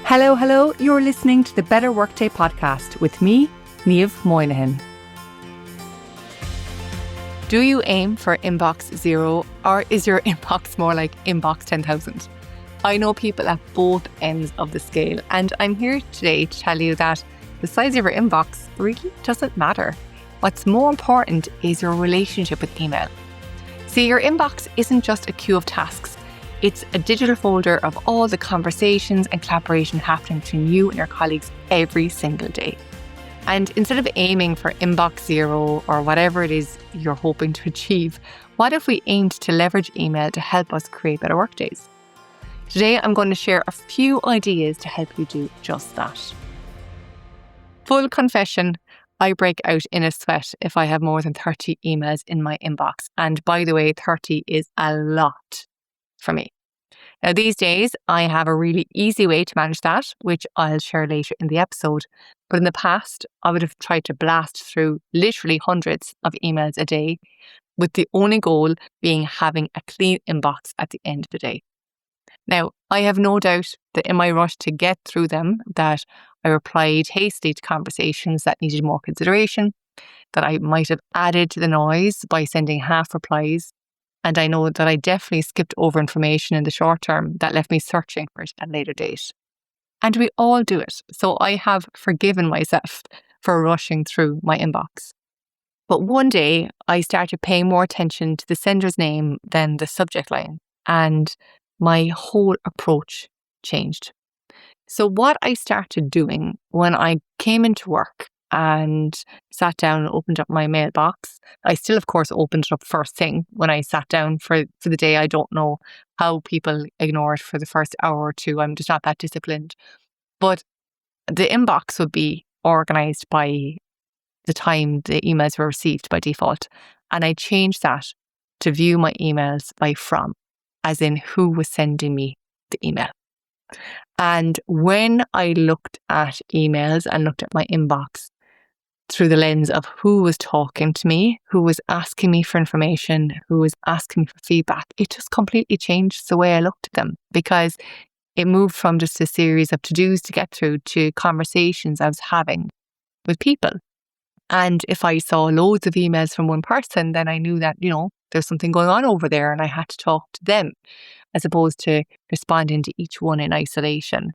Hello, hello. You're listening to the Better Workday podcast with me, Niamh Moynihan. Do you aim for inbox 0 or is your inbox more like inbox 10,000? I know people at both ends of the scale, and I'm here today to tell you that the size of your inbox really doesn't matter. What's more important is your relationship with email. See, your inbox isn't just a queue of tasks. It's a digital folder of all the conversations and collaboration happening between you and your colleagues every single day. And instead of aiming for inbox 0 or whatever it is you're hoping to achieve, what if we aimed to leverage email to help us create better workdays? Today, I'm going to share a few ideas to help you do just that. Full confession, I break out in a sweat if I have more than 30 emails in my inbox. And by the way, 30 is a lot for me. Now, these days, I have a really easy way to manage that, which I'll share later in the episode. But in the past, I would have tried to blast through literally hundreds of emails a day, with the only goal being having a clean inbox at the end of the day. Now, I have no doubt that in my rush to get through them, that I replied hastily to conversations that needed more consideration, that I might have added to the noise by sending half replies. And I know that I definitely skipped over information in the short term that left me searching for it at a later date. And we all do it. So I have forgiven myself for rushing through my inbox. But one day I started paying more attention to the sender's name than the subject line. And my whole approach changed. So what I started doing when I came into work and sat down and opened up my mailbox. I still, of course, opened it up first thing when I sat down for the day. I don't know how people ignore it for the first hour or two. I'm just not that disciplined. But the inbox would be organised by the time the emails were received by default. And I changed that to view my emails by from, as in who was sending me the email. And when I looked at emails and looked at my inbox through the lens of who was talking to me, who was asking me for information, who was asking me for feedback, it just completely changed the way I looked at them, because it moved from just a series of to-dos to get through to conversations I was having with people. And if I saw loads of emails from one person, then I knew that, there's something going on over there and I had to talk to them, as opposed to responding to each one in isolation.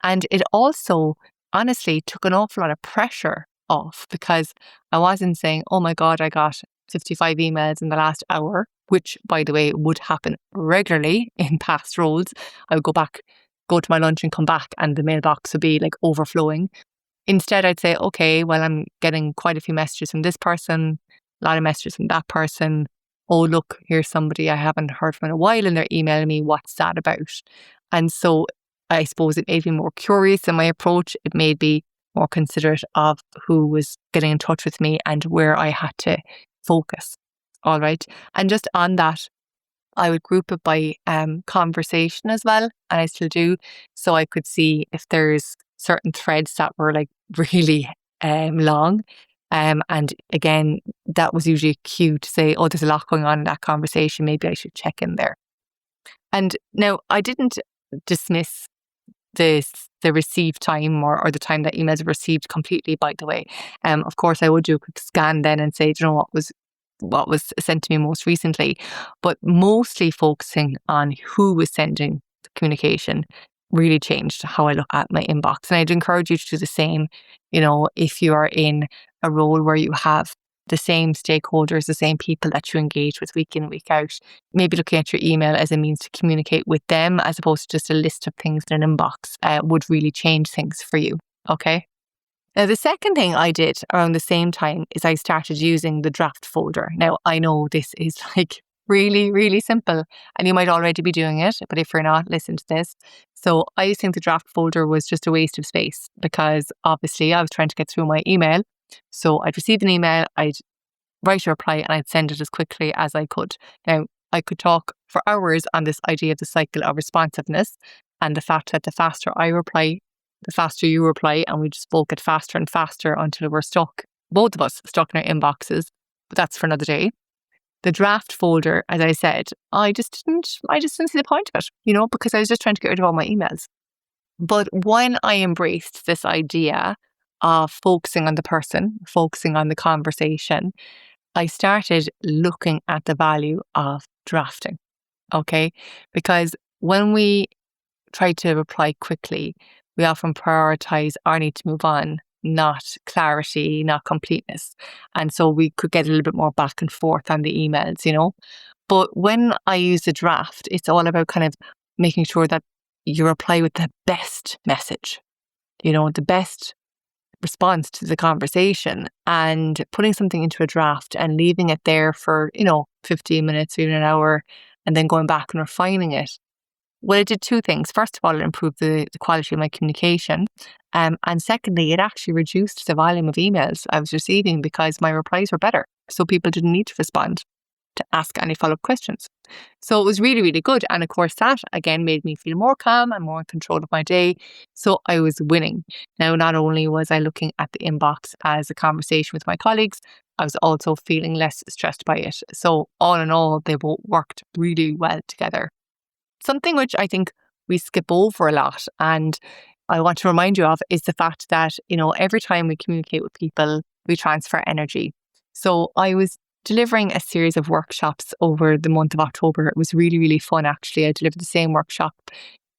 And it also, honestly, took an awful lot of pressure off, because I wasn't saying, oh my God, I got 55 emails in the last hour, which, by the way, would happen regularly in past roles. I would go to my lunch and come back and the mailbox would be like overflowing. Instead, I'd say, okay, well, I'm getting quite a few messages from this person, a lot of messages from that person. Oh, look, here's somebody I haven't heard from in a while and they're emailing me. What's that about? And so I suppose it made me more curious in my approach. It made me more considerate of who was getting in touch with me and where I had to focus. All right. And just on that, I would group it by conversation as well. And I still do. So I could see if there's certain threads that were like really long. And again, that was usually a cue to say, oh, there's a lot going on in that conversation. Maybe I should check in there. And now I didn't dismiss the receive time or the time that emails are received completely, by the way. Of course, I would do a quick scan then and say, do you know what was sent to me most recently? But mostly focusing on who was sending the communication really changed how I look at my inbox. And I'd encourage you to do the same, if you are in a role where you have the same stakeholders, the same people that you engage with week in, week out, maybe looking at your email as a means to communicate with them as opposed to just a list of things in an inbox would really change things for you. Okay. Now, the second thing I did around the same time is I started using the draft folder. Now, I know this is like really, really simple and you might already be doing it, but if you're not, listen to this. So I used to think the draft folder was just a waste of space, because obviously I was trying to get through my email. So I'd receive an email, I'd write a reply and I'd send it as quickly as I could. Now, I could talk for hours on this idea of the cycle of responsiveness and the fact that the faster I reply, the faster you reply, and we just both get faster and faster until we're stuck, both of us stuck in our inboxes. But that's for another day. The draft folder, as I said, I just didn't see the point of it, because I was just trying to get rid of all my emails. But when I embraced this idea of focusing on the person, focusing on the conversation, I started looking at the value of drafting. Okay. Because when we try to reply quickly, we often prioritize our need to move on, not clarity, not completeness. And so we could get a little bit more back and forth on the emails. But when I use a draft, it's all about kind of making sure that you reply with the best message, the best response to the conversation, and putting something into a draft and leaving it there for, 15 minutes, even an hour, and then going back and refining it. Well, it did two things. First of all, it improved the quality of my communication. And secondly, it actually reduced the volume of emails I was receiving because my replies were better. So people didn't need to respond to ask any follow-up questions. So it was really, really good. And of course, that again made me feel more calm and more in control of my day. So I was winning. Now, not only was I looking at the inbox as a conversation with my colleagues, I was also feeling less stressed by it. So all in all, they both worked really well together. Something which I think we skip over a lot, and I want to remind you of, is the fact that, every time we communicate with people, we transfer energy. So I was delivering a series of workshops over the month of October. It was really, really fun, actually. I delivered the same workshop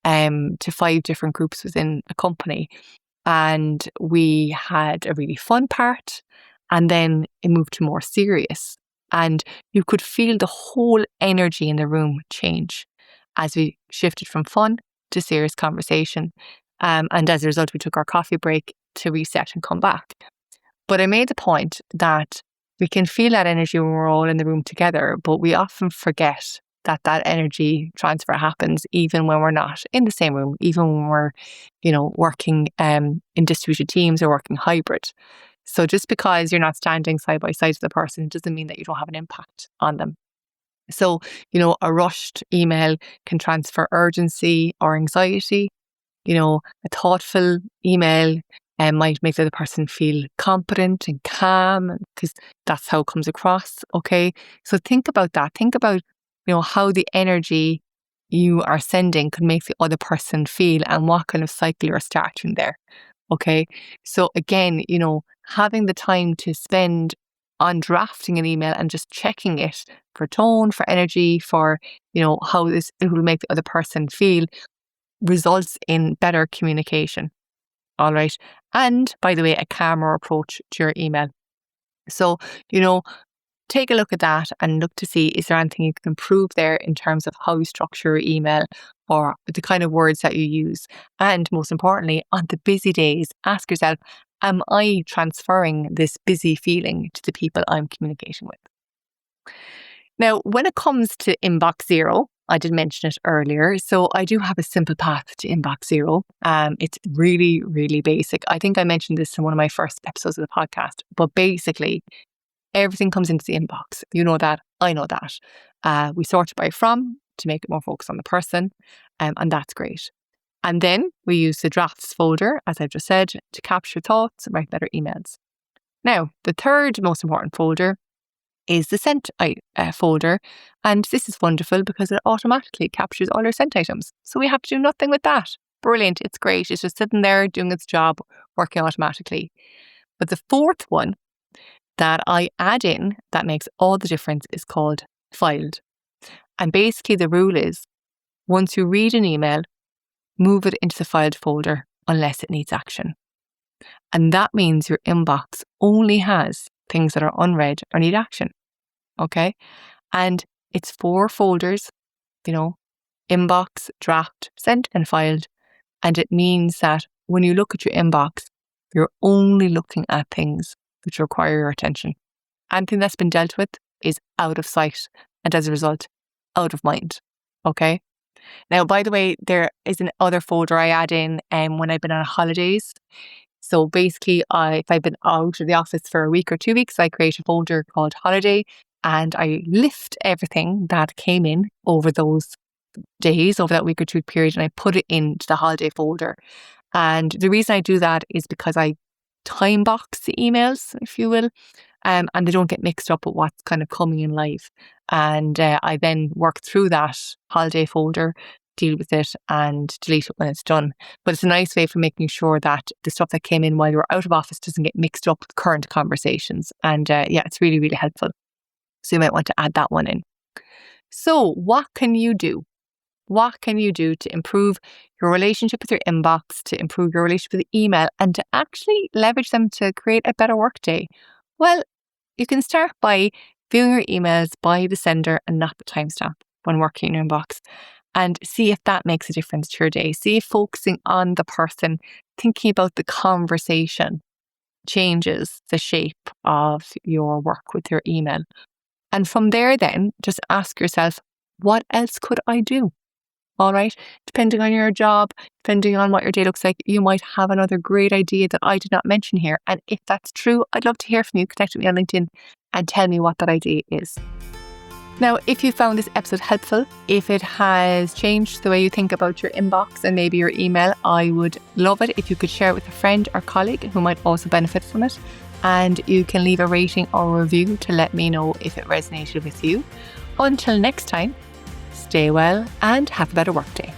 to 5 different groups within a company. And we had a really fun part, and then it moved to more serious. And you could feel the whole energy in the room change as we shifted from fun to serious conversation. And as a result, we took our coffee break to reset and come back. But I made the point that we can feel that energy when we're all in the room together, but we often forget that energy transfer happens even when we're not in the same room, even when we're, working in distributed teams or working hybrid. So just because you're not standing side by side with the person doesn't mean that you don't have an impact on them. So, a rushed email can transfer urgency or anxiety. A thoughtful email might make the other person feel competent and calm because that's how it comes across. Okay. So think about that. Think about, how the energy you are sending could make the other person feel and what kind of cycle you're starting there. Okay. So again, having the time to spend on drafting an email and just checking it for tone, for energy, for, how it will make the other person feel results in better communication. All right. And by the way, a calmer approach to your email. So, take a look at that and look to see, is there anything you can improve there in terms of how you structure your email or the kind of words that you use? And most importantly, on the busy days, ask yourself, am I transferring this busy feeling to the people I'm communicating with? Now, when it comes to inbox zero, I did mention it earlier. So I do have a simple path to inbox zero. It's really, really basic. I think I mentioned this in one of my first episodes of the podcast, but basically everything comes into the inbox. You know that, I know that. We sort it by from to make it more focused on the person, and that's great. And then we use the drafts folder, as I've just said, to capture thoughts and write better emails. Now, the third most important folder is the sent folder. And this is wonderful because it automatically captures all your sent items. So we have to do nothing with that. Brilliant. It's great. It's just sitting there doing its job, working automatically. But the fourth one that I add in that makes all the difference is called filed. And basically the rule is, once you read an email, move it into the filed folder unless it needs action. And that means your inbox only has things that are unread or need action. Okay. And it's 4 folders, inbox, draft, sent, and filed. And it means that when you look at your inbox, you're only looking at things which require your attention. Anything that's been dealt with is out of sight and as a result, out of mind. Okay. Now, by the way, there is another folder I add in when I've been on holidays. So basically, if I've been out of the office for a week or 2 weeks, I create a folder called holiday and I lift everything that came in over those days, over that week or 2 period, and I put it into the holiday folder. And the reason I do that is because I time box the emails, if you will, and they don't get mixed up with what's kind of coming in live. And I then work through that holiday folder deal with it and delete it when it's done. But it's a nice way for making sure that the stuff that came in while you were out of office doesn't get mixed up with current conversations. And it's really, really helpful. So you might want to add that one in. So what can you do? What can you do to improve your relationship with your inbox, to improve your relationship with email, and to actually leverage them to create a better workday? Well, you can start by viewing your emails by the sender and not the timestamp when working in your inbox, and see if that makes a difference to your day. See if focusing on the person, thinking about the conversation, changes the shape of your work with your email. And from there, then, just ask yourself, what else could I do? All right. Depending on your job, depending on what your day looks like, you might have another great idea that I did not mention here. And if that's true, I'd love to hear from you. Connect with me on LinkedIn and tell me what that idea is. Now, if you found this episode helpful, if it has changed the way you think about your inbox and maybe your email, I would love it if you could share it with a friend or colleague who might also benefit from it. And you can leave a rating or review to let me know if it resonated with you. Until next time, stay well and have a better workday.